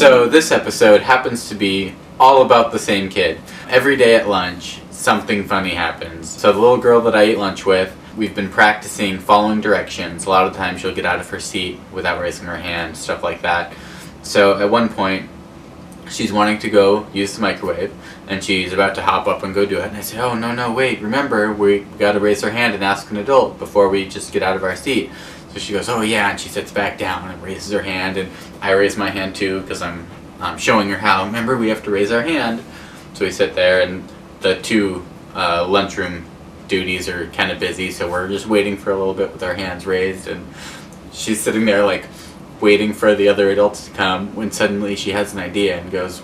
So this episode happens to be all about the same kid. Every day at lunch, something funny happens. So the little girl that I eat lunch with, we've been practicing following directions. A lot of the times she'll get out of her seat without raising her hand, stuff like that. So at one point, she's wanting to go use the microwave, and she's about to hop up and go do it. And I say, oh, no, wait, remember, we gotta raise our hand and ask an adult before we just get out of our seat. So she goes, oh yeah, and she sits back down and raises her hand, and I raise my hand too, because I'm showing her how. Remember, we have to raise our hand. So we sit there, and the two lunchroom duties are kind of busy, so we're just waiting for a little bit with our hands raised, and she's sitting there like waiting for the other adults to come, when suddenly she has an idea and goes,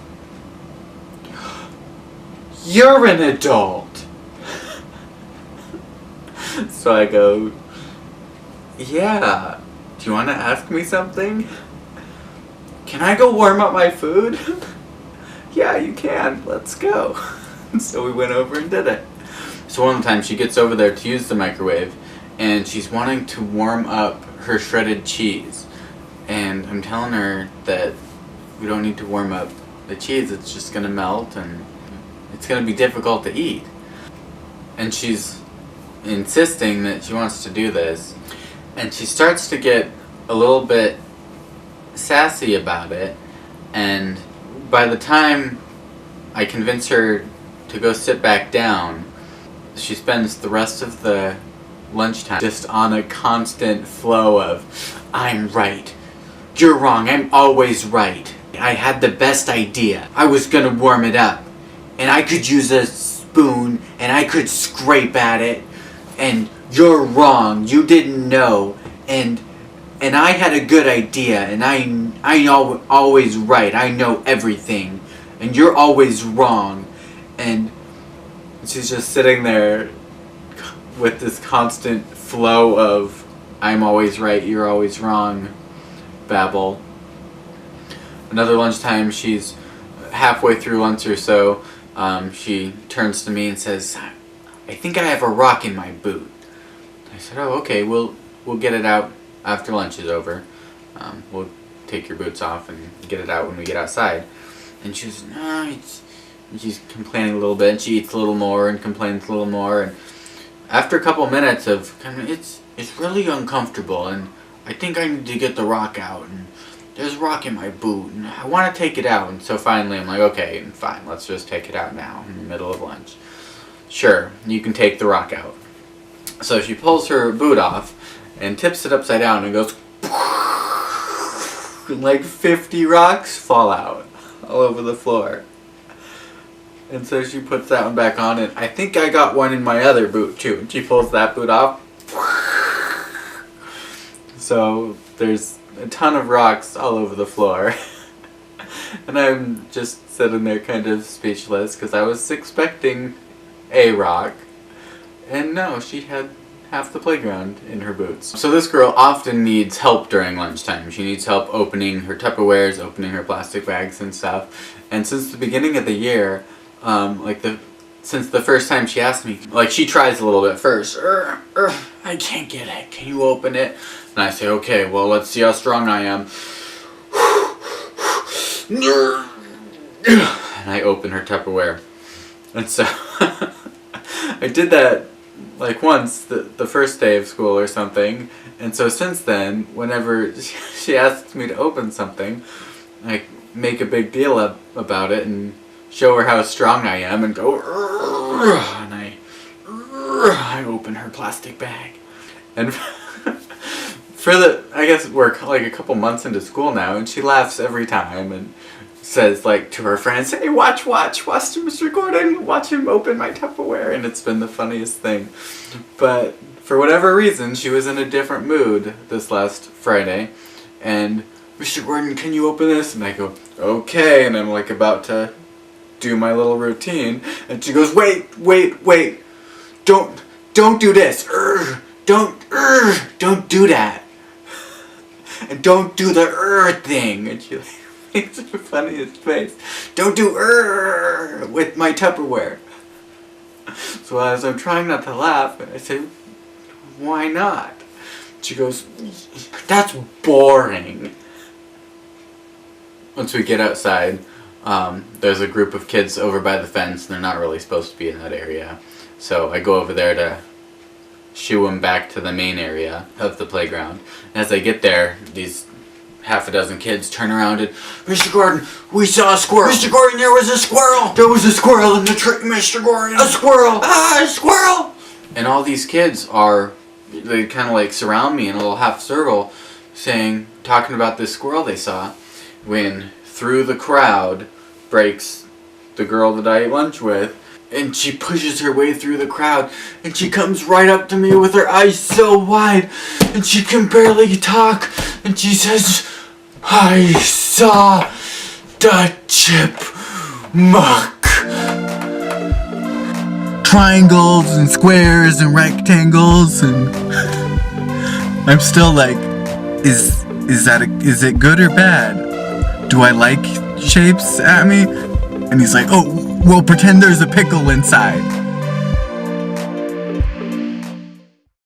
you're an adult! So I go, yeah, do you want to ask me something? Can I go warm up my food? Yeah, you can, let's go. So we went over and did it. So one time she gets over there to use the microwave, and she's wanting to warm up her shredded cheese. And I'm telling her that we don't need to warm up the cheese, it's just gonna melt and it's gonna be difficult to eat. And she's insisting that she wants to do this. And she starts to get a little bit sassy about it, and by the time I convince her to go sit back down, she spends the rest of the lunchtime just on a constant flow of, I'm right, you're wrong, I'm always right. I had the best idea. I was gonna warm it up, and I could use a spoon, and I could scrape at it, and you're wrong, you didn't know, and I had a good idea, and I know always right, I know everything, and you're always wrong. And she's just sitting there with this constant flow of, I'm always right, you're always wrong, babble. Another lunchtime, she's halfway through lunch or so, she turns to me and says, I think I have a rock in my boot. I said, oh, okay, we'll get it out after lunch is over. We'll take your boots off and get it out when we get outside. And she says, no, she's complaining a little bit, and she eats a little more and complains a little more. And after a couple minutes of it's really uncomfortable, and I think I need to get the rock out, and there's a rock in my boot, and I want to take it out. And so finally I'm like, okay, fine, let's just take it out now in the middle of lunch. Sure, you can take the rock out. So she pulls her boot off and tips it upside down and goes, and like 50 rocks fall out all over the floor. And so she puts that one back on, and I think I got one in my other boot too. And she pulls that boot off. So there's a ton of rocks all over the floor. And I'm just sitting there kind of speechless, because I was expecting a rock. And no, she had half the playground in her boots. So this girl often needs help during lunchtime. She needs help opening her Tupperwares, opening her plastic bags and stuff. And since the beginning of the year, since the first time she asked me, she tries a little bit first. I can't get it. Can you open it? And I say, okay, well, let's see how strong I am. And I open her Tupperware. And so I did that once the first day of school or something, and so since then, whenever she asks me to open something, I make a big deal about it and show her how strong I am and go, and I open her plastic bag. And we're a couple months into school now, and she laughs every time and says to her friends, hey, watch Mr. Gordon, watch him open my Tupperware. And it's been the funniest thing. But for whatever reason, she was in a different mood this last Friday, and Mr. Gordon, can you open this? And I go, okay, and I'm about to do my little routine, and she goes, wait, don't do this, don't do that, and don't do the thing. And she makes the funniest face. Don't do with my Tupperware. So as I'm trying not to laugh, I say, why not? She goes, that's boring. once we get outside, there's a group of kids over by the fence. They're not really supposed to be in that area. So I go over there to shoo them back to the main area of the playground. And as I get there, these half a dozen kids turn around and, Mr. Gordon, we saw a squirrel. Mr. Gordon, there was a squirrel. There was a squirrel in the tree, Mr. Gordon. A squirrel. Ah, a squirrel. And all these kids they kind of like surround me in a little half circle talking about this squirrel they saw, when through the crowd breaks the girl that I ate lunch with, and she pushes her way through the crowd, and she comes right up to me with her eyes so wide, and she can barely talk, and she says, I saw the chipmunk. Triangles and squares and rectangles, and I'm still like, is it good or bad? Do I like shapes at me? And he's like, oh, well, pretend there's a pickle inside.